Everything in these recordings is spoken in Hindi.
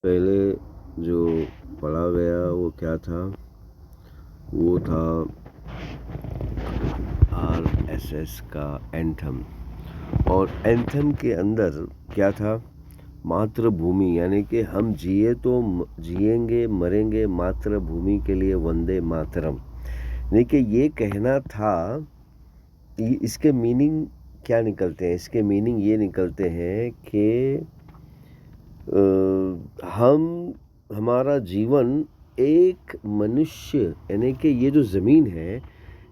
पहले जो पढ़ा गया वो क्या था? वो था आरएसएस का एंथम। और एंथम के अंदर क्या था? मातृभूमि, यानी कि हम जिए तो जिएंगे मरेंगे मातृभूमि के लिए, वंदे मातरम। यानी कि ये कहना था। इसके मीनिंग क्या निकलते हैं? इसके मीनिंग ये निकलते हैं कि हमारा जीवन एक मनुष्य, यानी कि ये जो ज़मीन है,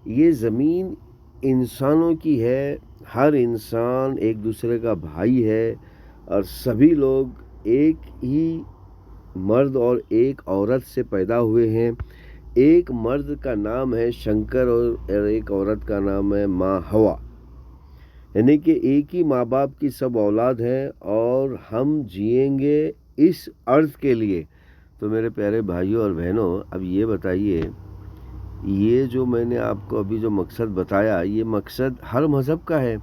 ये ज़मीन इंसानों की है। हर इंसान एक दूसरे का भाई है और सभी लोग एक ही मर्द और एक औरत से पैदा हुए हैं। एक मर्द का नाम है शंकर और एक औरत का नाम है माँ हवा। यानी कि एक ही माँ बाप की सब औलाद है और हम जिएंगे इस अर्थ के लिए। तो मेरे प्यारे भाइयों और बहनों, अब ये बताइए, ये जो मैंने आपको अभी जो मकसद बताया, ये मकसद हर मज़हब का है।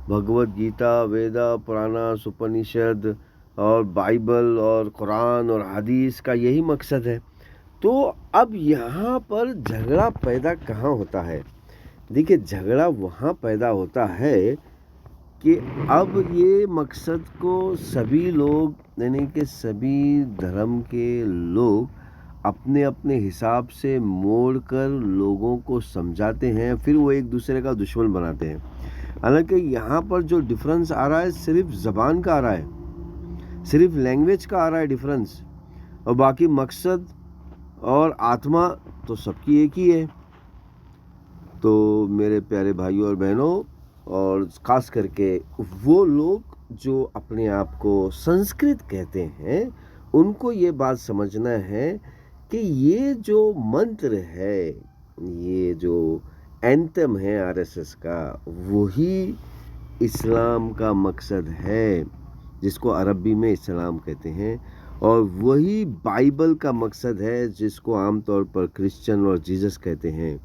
भगवत गीता, वेदा, पुराना, उपनिषद और बाइबल और कुरान और हदीस का यही मकसद है। तो अब यहाँ पर झगड़ा पैदा कहाँ होता है? देखिए, झगड़ा वहाँ पैदा होता है कि अब ये मकसद को सभी लोग, यानी कि सभी धर्म के लोग अपने अपने हिसाब से मोड़ कर लोगों को समझाते हैं, फिर वो एक दूसरे का दुश्मन बनाते हैं। हालांकि यहाँ पर जो डिफरेंस आ रहा है सिर्फ ज़बान का आ रहा है, सिर्फ लैंग्वेज का आ रहा है डिफरेंस, और बाकी मकसद और आत्मा तो सबकी एक ही है। तो मेरे प्यारे भाइयों और बहनों, और ख़ास करके वो लोग जो अपने आप को संस्कृत कहते हैं, उनको ये बात समझना है कि ये जो मंत्र है, ये जो एंथम है आरएसएस का, वही इस्लाम का मकसद है, जिसको अरबी में इस्लाम कहते हैं, और वही बाइबल का मकसद है, जिसको आमतौर पर क्रिश्चियन और जीसस कहते हैं।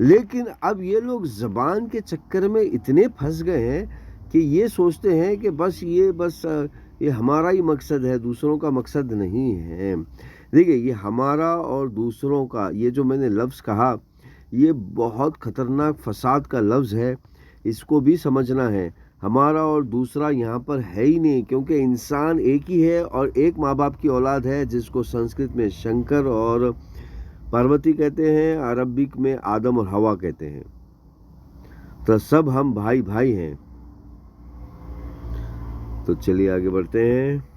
लेकिन अब ये लोग ज़बान के चक्कर में इतने फंस गए हैं कि ये सोचते हैं कि बस ये हमारा ही मकसद है, दूसरों का मकसद नहीं है। देखिए, ये हमारा और दूसरों का, ये जो मैंने लफ्ज़ कहा, ये बहुत ख़तरनाक फसाद का लफ्ज़ है। इसको भी समझना है। हमारा और दूसरा यहाँ पर है ही नहीं, क्योंकि इंसान एक ही है और एक माँ बाप की औलाद है, जिसको संस्कृत में शंकर और पार्वती कहते हैं, अरबिक में आदम और हवा कहते हैं। तो सब हम भाई भाई हैं। तो चलिए आगे बढ़ते हैं।